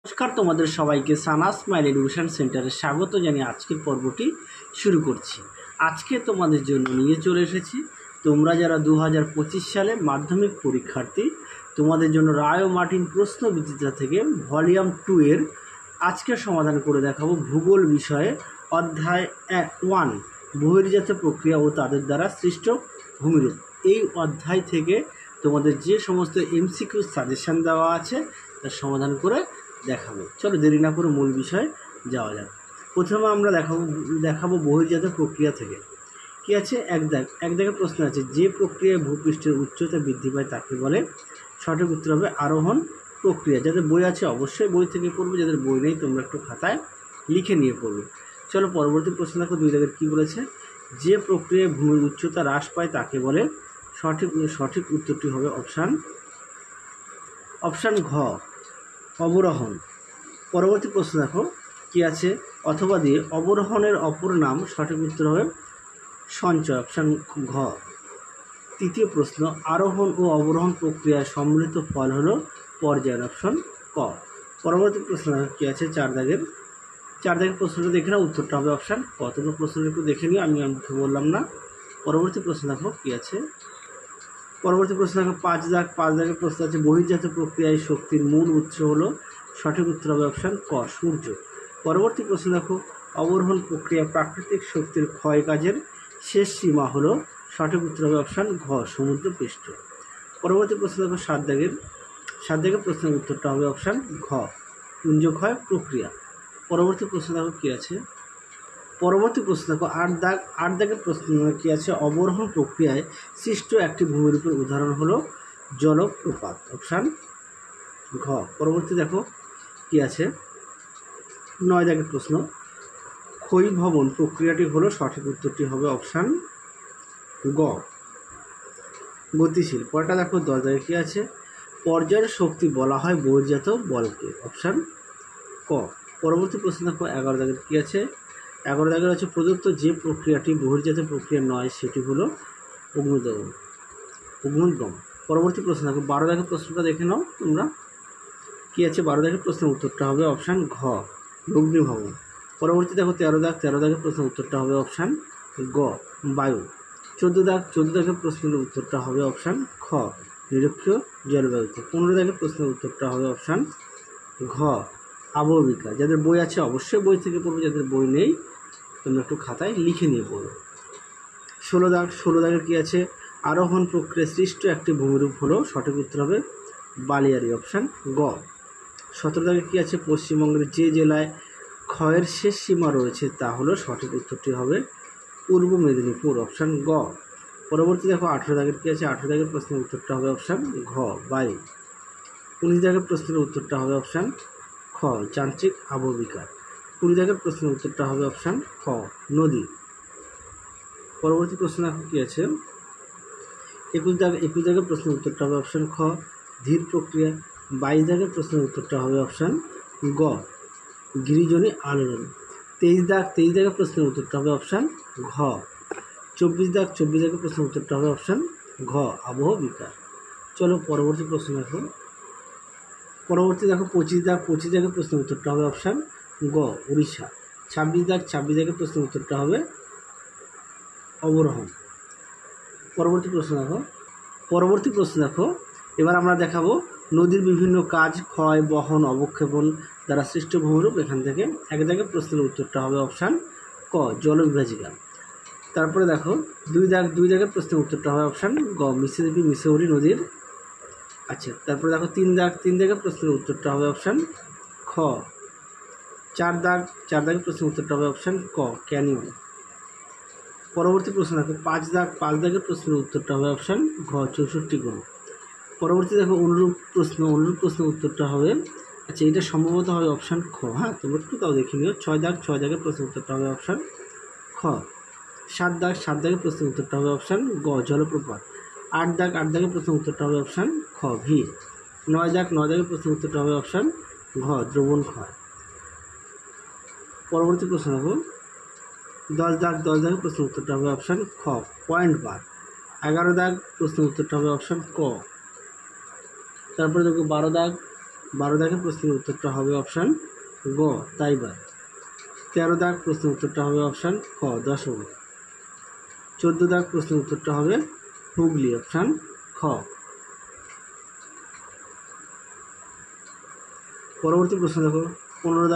নমস্কার, তোমাদের সবাইকে সানা স্মাইল এডুকেশন সেন্টারে স্বাগত জানিয়ে আজকের পর্বটি শুরু করছি। আজকে তোমাদের জন্য নিয়ে চলে এসেছি, তোমরা যারা 2025 সালে মাধ্যমিক পরীক্ষার্থী, তোমাদের জন্য রায় ও মার্টিন প্রশ্ন বিচিত্রা থেকে ভলিউম 2 এর আজকে সমাধান করে দেখাবো ভূগোল বিষয়ে অধ্যায় 1 বহির্জাত প্রক্রিয়া ও তাদের দ্বারা সৃষ্ট ভূমিরূপ। এই অধ্যায় থেকে তোমাদের যে সমস্ত এমসিকিউ সাজেশন দেওয়া আছে তার সমাধান করে দেখাবো। চলো দেরি না করে মূল বিষয়ে যাওয়া যাক। প্রথমে আমরা দেখাবো বহির্জাত প্রক্রিয়া থেকে কি আছে। এক দাগে প্রশ্ন আছে, যে প্রক্রিয়ায় ভূপৃষ্ঠের উচ্চতা বৃদ্ধি পায় তাকে বলে। সঠিক উত্তর হবে আরোহণ প্রক্রিয়া। যাদের বই আছে অবশ্যই বই থেকে পড়বে, যাদের বই নেই তোমরা একটু খাতায় লিখে নিয়ে পড়বে। চলো পরবর্তী প্রশ্ন দেখো, 2 দাগের কী বলেছে, যে প্রক্রিয়ায় ভূমির উচ্চতা হ্রাস পায় তাকে বলে। সঠিক উত্তরটি হবে অপশান ঘ, অবরোহণ। পরবর্তী প্রশ্ন দেখো কি আছে, অথবা দিয়ে অবরোহণের অপর নাম। সঠিক উত্তর হবে সঞ্চয়, অপশান ঘ। তৃতীয় প্রশ্ন, আরোহণ ও অবরোহণ প্রক্রিয়ায় সম্মিলিত ফল হলো পর্যায়ন, অপশান ক। পরবর্তী প্রশ্ন কি আছে, 4 দাগের প্রশ্নটা দেখে নাও, উত্তরটা হবে অপশান ক। তোমরা প্রশ্নটা একটু দেখে নিও, আমি মুখে বললাম না। পরবর্তী প্রশ্ন দেখো কি আছে, 5 দাগের প্রশ্ন আছে, বহির্জাত প্রক্রিয়ায় শক্তির মূল উৎস হলো। সঠিক উত্তর হবে অপশান ক, সূর্য। পরবর্তী প্রশ্ন দেখো, অবরোহণ প্রক্রিয়ায় প্রাকৃতিক শক্তির ক্ষয় কাজের শেষ সীমা হলো। সঠিক উত্তর হবে অপশান ঘ, সমুদ্র পৃষ্ঠ। পরবর্তী প্রশ্ন দেখো 7 দাগের প্রশ্নের উত্তরটা হবে অপশান ঘ, পুঞ্জক্ষয় প্রক্রিয়া। পরবর্তী প্রশ্ন দেখো কী আছে, 8 দাগের প্রশ্ন কী আছে, অবরোহণ প্রক্রিয়ায় সৃষ্ট একটি ভূমিরূপের উদাহরণ হলো জলপ্রপাত, অপশান ঘ। পরবর্তী দেখো কী আছে, 9 দাগের প্রশ্ন, ক্ষয়ীভবন প্রক্রিয়াটি হলো। সঠিক উত্তরটি হবে অপশান গ, গতিশীল। পরটা দেখো 10 দাগে কী আছে, পর্যায়ের শক্তি বলা হয় বহির্জাত বলকে, অপশান ক। পরবর্তী প্রশ্ন দেখো 11 দাগের কী আছে, 11 দাগের হচ্ছে, প্রদত্ত যে প্রক্রিয়াটি বহির্জাত প্রক্রিয়া নয় সেটি হলো অগ্নুদ্গম। পরবর্তী প্রশ্ন দেখো 12 দাগের প্রশ্নটা দেখে নাও তোমরা কী আছে। 12 দাগের প্রশ্নের উত্তরটা হবে অপশান ঘ, অগ্নিভবন। পরবর্তী দেখো 13 দাগের প্রশ্নের উত্তরটা হবে অপশান গ, বায়ু। 14 দাগের প্রশ্নের উত্তরটা হবে অপশান খ, নিরক্ষীয় জলবায়ুতে। 15 দাগের প্রশ্নের উত্তরটা হবে অপশান ঘ, আবহবিকার। যাদের বই আছে অবশ্যই বই থেকে পড়বে, যাদের বই নেই তোমরা একটু খাতায় লিখে নিয়ে পড়বে। 16 দাগের কী আছে, আরোহণ প্রক্রিয়া সৃষ্ট একটি ভূমিরূপ হলো। সঠিক উত্তর হবে বালিয়ারি, অপশান গ। 17 দাগের কী আছে, পশ্চিমবঙ্গের যে জেলায় ক্ষয়ের শেষ সীমা রয়েছে তা হলো। সঠিক উত্তরটি হবে পূর্ব মেদিনীপুর, অপশান গ। পরবর্তী দেখো 18 দাগের কী আছে, 18 দাগের প্রশ্নের উত্তরটা হবে অপশান ঘ, বায়ু। 19 দাগের প্রশ্নের উত্তরটা হবে অপশান খ, যান্ত্রিক আবহবিকার। 20 দাগের প্রশ্নের উত্তরটা হবে অপশান খ, নদী। পরবর্তী প্রশ্ন দেখো কী আছে, 21 দাগের প্রশ্নের উত্তরটা হবে অপশান খ, ধীর প্রক্রিয়া। 22 দাগের প্রশ্নের উত্তরটা হবে অপশান গ, গিরিজনী আলোড়ন। 23 দাগের প্রশ্নের উত্তরটা হবে অপশান ঘ। 24 দাগের প্রশ্নের উত্তরটা হবে অপশান ঘ, আবহবিকার। চলো পরবর্তী প্রশ্ন দেখো। 25 দাগের প্রশ্নের উত্তরটা হবে অপশান গ, উড়িষ্যা। 26 দাগের প্রশ্নের উত্তরটা হবে অবরোহণ। পরবর্তী প্রশ্ন দেখো, এবার আমরা দেখাবো নদীর বিভিন্ন কাজ, ক্ষয়, বহন, অবক্ষেপণ দ্বারা সৃষ্ট ভূমিরূপ। এখান থেকে 1 দাগের প্রশ্নের উত্তরটা হবে অপশান ক, জলবিভাজিকা। তারপরে দেখো 2 দাগের প্রশ্নের উত্তরটা হবে অপশান গ, মিসৌরি নদীর। আচ্ছা, তারপরে দেখো 3 দাগের প্রশ্নের উত্তরটা হবে অপশান খ। 4 দাগের প্রশ্নের উত্তরটা হবে অপশান ক, ক্যানিয়ন। পরবর্তী প্রশ্ন দেখো 5 দাগের প্রশ্নের উত্তরটা হবে অপশান ঘ, 64 গুণ। পরবর্তী দেখো অনুরূপ প্রশ্নের উত্তরটা হবে, আচ্ছা এটা সম্ভবত হবে অপশান খ। হ্যাঁ, তোমরা একটু তাও দেখে নিও। 6 দাগের প্রশ্নের উত্তরটা হবে অপশান খ। 7 দাগের প্রশ্নের উত্তরটা হবে অপশান গ, জলপ্রপাত। 8 দাগের প্রশ্নের উত্তরটা হবে অপশান খ, ভি। 9 দাগের প্রশ্নের উত্তরটা হবে অপশান ঘ, দ্রবণ ক্ষয়। পরবর্তী প্রশ্ন দেখো 10 দাগের প্রশ্নের উত্তরটা হবে অপশান খ, পয়েন্ট বার। 11 দাগ প্রশ্নের উত্তরটা হবে অপশান ক। তারপরে দেখো 12 12 দাগের প্রশ্নের উত্তরটা হবে অপশান গ তাইবার। 13 দাগ প্রশ্নের উত্তরটা হবে অপশান ক দশম। 14 দাগ প্রশ্নের উত্তরটা হবে হুগলি, অপশান খ। পরবর্তী প্রশ্ন দেখো 15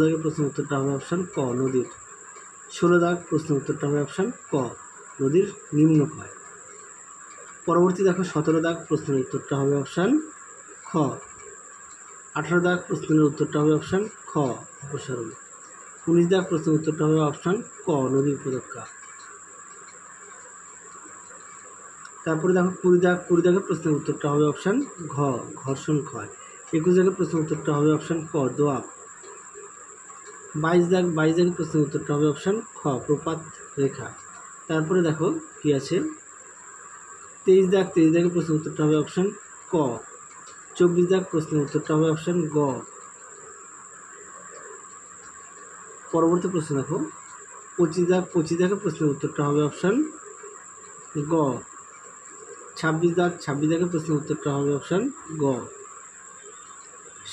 দাগের প্রশ্নের উত্তরটা হবে অপশান ক নদীর। 16 দাগ প্রশ্নের উত্তরটা হবে অপশান ক নদীর নিম্নক্ষয়। পরবর্তী দেখো 17 দাগ প্রশ্নের উত্তরটা হবে অপশান খ। 18 দাগ প্রশ্নের উত্তরটা হবে অপশান খ অপসারণ। 19 দাগ প্রশ্নের উত্তরটা হবে অপশান ক নদীর উপত্যকা। তারপরে দেখো 20 দাগের প্রশ্নের উত্তরটা হবে অপশান ঘ ঘর্ষণ ক্ষয়। 21 দাগের প্রশ্নের উত্তরটা হবে অপশান ক দোয়াব। 22 দাগের প্রশ্নের উত্তরটা হবে অপশান খ প্রপাত রেখা। তারপরে দেখো কি আছে 23 দাগের প্রশ্নের উত্তরটা হবে অপশান ক। 24 দাগ প্রশ্নের উত্তরটা হবে অপশান গ। পরবর্তী প্রশ্ন দেখো 25 দাগের প্রশ্নের উত্তরটা হবে অপশান গ। 26 দাগের প্রশ্নের উত্তরটা হবে অপশান গ।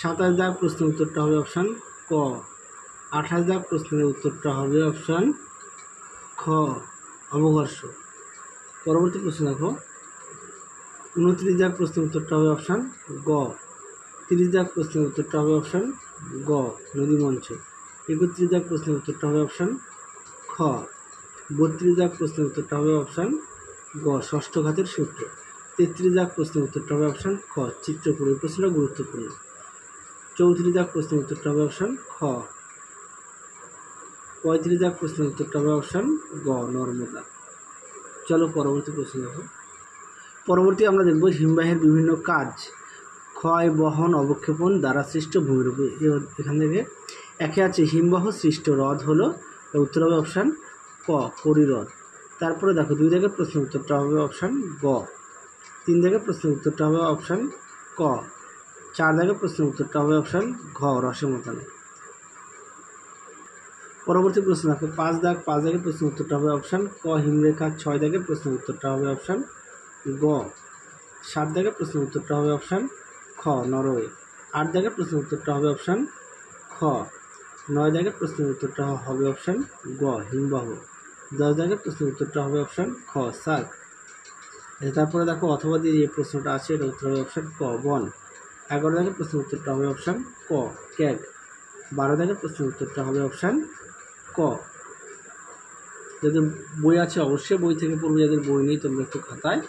27 দাগ প্রশ্নের উত্তরটা হবে অপশান ক। 28 দাগ প্রশ্নের উত্তরটা হবে অপশান খ অবঘর্ষ। পরবর্তী প্রশ্ন দেখো 29 দাগ প্রশ্নের উত্তরটা হবে অপশান গ। 30 দাগ প্রশ্নের উত্তরটা হবে অপশান গ নদীমঞ্চ। 31 দাগ প্রশ্নের উত্তরটা হবে অপশান খ। 32 দাগ প্রশ্নের উত্তরটা হবে অপশান গ ষষ্ঠ ঘাতের সূত্র। 33 দাগ প্রশ্নের উত্তরটা হবে অপশান খ চিত্রপুর। এই প্রশ্নটা গুরুত্বপূর্ণ। 34 দাগ প্রশ্নের উত্তরটা হবে অপশান খ। 35 দাগ প্রশ্নের উত্তরটা হবে অপশান গ নর্মদা। চলো পরবর্তী প্রশ্ন দেখো। পরবর্তী আমরা দেখব হিমবাহের বিভিন্ন কাজ ক্ষয় বহন অবক্ষেপণ দ্বারা সৃষ্ট ভূমিরূপ। এখান থেকে একে আছে হিমবাহ সৃষ্ট হ্রদ হলো উত্তর হবে অপশান ক পরিহ্রদ। তারপরে দেখো 2 দাগের প্রশ্নের উত্তরটা হবে অপশান গ। 3 দাগের প্রশ্নের উত্তরটা হবে অপশান ক। 4 দাগের প্রশ্নের উত্তরটা হবে অপশান ঘ রসমতলে। পরবর্তী প্রশ্ন দেখো 5 দাগের প্রশ্নের উত্তরটা হবে অপশান ক হিমরেখা। 6 দাগের প্রশ্নের উত্তরটা হবে অপশান গ। 7 দাগের প্রশ্নের উত্তরটা হবে অপশান খ নরওয়ে। 8 দাগের প্রশ্নের উত্তরটা হবে অপশান খ। 9 দাগের প্রশ্নের উত্তরটা হবে অপশান গ হিমবাহ। 10 দাগের প্রশ্নের উত্তরটা হবে অপশান খ সার্ক। তারপরে দেখো অথবা দিয়ে যে প্রশ্নটা আছে এটা উত্তর হবে অপশান ক বন। 11 দাগের প্রশ্নের উত্তরটা হবে অপশান ক ক্যাগ। 12 দাগের প্রশ্নের উত্তরটা হবে অপশান ক। যাদের বই আছে অবশ্যই বই থেকে পড়বে, যাদের বই নেই তোমরা একটু খাতায়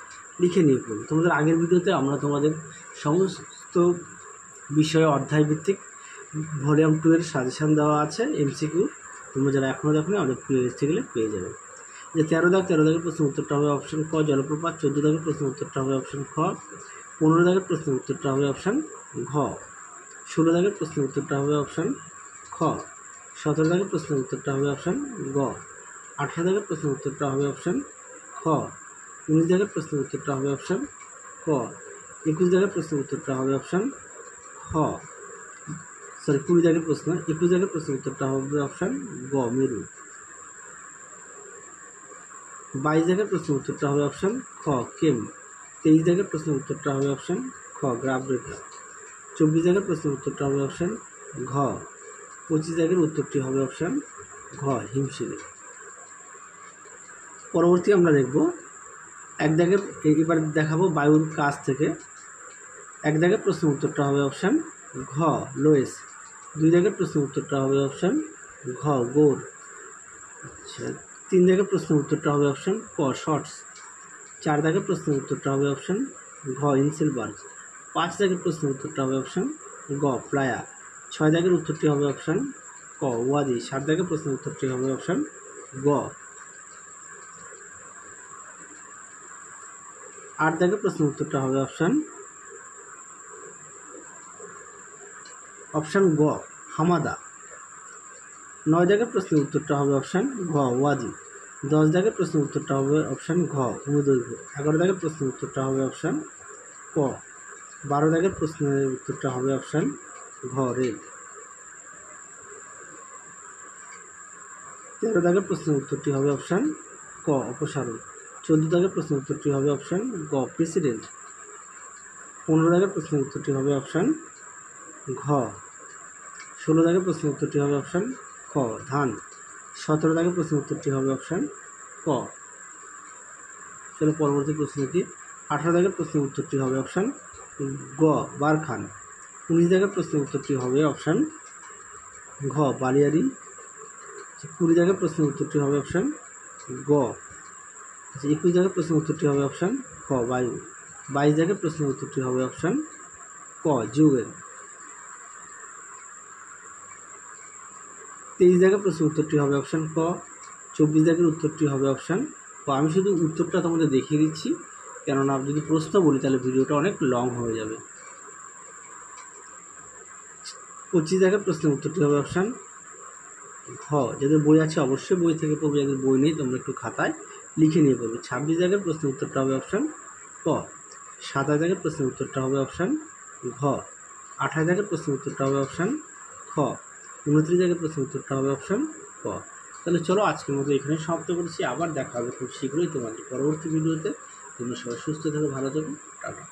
লিখে নিয়ে পড়বে। তোমাদের আগের ভিডিওতে আমরা তোমাদের সমস্ত বিষয়ে অধ্যায়ভিত্তিক ভলিউম 2 এর সাজেশান দেওয়া আছে এমসিকিউ। তোমরা যারা এখনও দেখো আমাদের প্লেলিস্টে গেলে পেয়ে যাবে। যে 13 দাগের প্রশ্নের উত্তরটা হবে অপশান ক জলপ্রপাত। 14 দাগের প্রশ্নের উত্তরটা হবে অপশান খ। 15 দাগের প্রশ্নের উত্তরটা হবে অপশান ঘ। 16 দাগের প্রশ্নের উত্তরটা হবে অপশান খ। 17 দাগের প্রশ্নের উত্তরটা হবে অপশান গ। 18 দাগের প্রশ্নের উত্তরটা হবে অপশান খ। 19 দাগের প্রশ্নের উত্তরটা হবে অপশান ক। 21 দাগের প্রশ্নের উত্তরটা হবে অপশান খ। 20 দাগের প্রশ্ন 21 দাগের প্রশ্নের উত্তরটা হবে অপশান গ মেরু। 22 দাগের প্রশ্নের উত্তরটা হবে অপশান খ কেম। 23 দাগের প্রশ্নের উত্তরটা হবে অপশান খ গ্রাবরেখা। 24 দাগের প্রশ্নের উত্তরটা হবে অপশান ঘ। 25 দাগের উত্তরটি হবে অপশান ঘ হিমশিলা। পরবর্তী আমরা দেখব এবার দেখাবো বায়ুর কাছ থেকে। 1 দাগের প্রশ্নের উত্তরটা হবে অপশান ঘ লোয়েস। 2 দাগের প্রশ্নের উত্তরটা হবে অপশান ঘ গোর। আচ্ছা 3 দাগের প্রশ্নের উত্তরটা হবে অপশান ক শর্টস। 4 দাগের প্রশ্নের উত্তরটা হবে অপশান ঘ ইনসেলবার্গ। 5 দাগের প্রশ্নের উত্তরটা হবে অপশান গ প্লায়া। 6 দাগের উত্তরটি হবে অপশান ক ওয়াদি। 7 দাগের প্রশ্নের উত্তরটি হবে অপশান গ। 8 দাগের প্রশ্নের উত্তরটা হবে অপশান গ হামাদা। 9 দাগের প্রশ্নের উত্তরটা হবে অপশান ঘ ওয়াদি। 10 দাগের প্রশ্নের উত্তরটা হবে অপশান ঘ অনুদৈর্ঘ্য। 11 দাগের প্রশ্নের উত্তরটা হবে অপশান ক। 12 দাগের প্রশ্নের উত্তরটা হবে অপশান ঘ রেল। 13 দাগের প্রশ্নের উত্তরটি হবে অপশান ক অপসারণ। 14 দাগের প্রশ্নের উত্তরটি হবে অপশান গ প্রেসিডেন্ট। 15 দাগের প্রশ্নের উত্তরটি হবে অপশান ঘ। 16 দাগের প্রশ্নের উত্তরটি হবে অপশান খ ধান। 17 দাগের প্রশ্নের উত্তরটি হবে অপশান ক। চলো পরবর্তী প্রশ্ন কি। 18 দাগের প্রশ্নের উত্তরটি হবে অপশান গ বারখান। 19 দাগের প্রশ্নের উত্তরটি হবে অপশান ঘ বালিয়ারি। 20 দাগের প্রশ্নের উত্তরটি হবে অপশান গ। 21 দাগের প্রশ্নের উত্তরটি হবে অপশান খ বায়ু। 22 দাগের প্রশ্নের উত্তরটি হবে অপশান ক যুগের। 23 দাগের প্রশ্নের উত্তরটি হবে অপশান ক। 24 দাগের উত্তরটি হবে অপশান ক। আমি শুধু উত্তরটা তোমাদের দেখিয়ে দিচ্ছি, কেননা যদি প্রশ্ন বলি তাহলে ভিডিওটা অনেক লং হয়ে যাবে। 25 দাগের প্রশ্নের উত্তরটি হবে অপশান ঘ। যাদের বই আছে অবশ্যই বই থেকে পড়বে, যাদের বই নেই তোমরা একটু খাতায় লিখে নিয়ে পড়বে। 26 দাগের প্রশ্নের উত্তরটা হবে অপশান ক। 27 দাগের প্রশ্নের উত্তরটা হবে অপশান ঘ। 28 দাগের প্রশ্নের উত্তরটা হবে অপশান খ। 29 দাগের প্রশ্নের উত্তরটা হবে অপশান ক। তাহলে চলো আজকের মতো এখানে সমাপ্ত করছি। আবার দেখা হবে খুব শীঘ্রই তোমাদের পরবর্তী ভিডিওতে। তোমরা সবাই সুস্থ থেকো, ভালো থেকো, টাটা।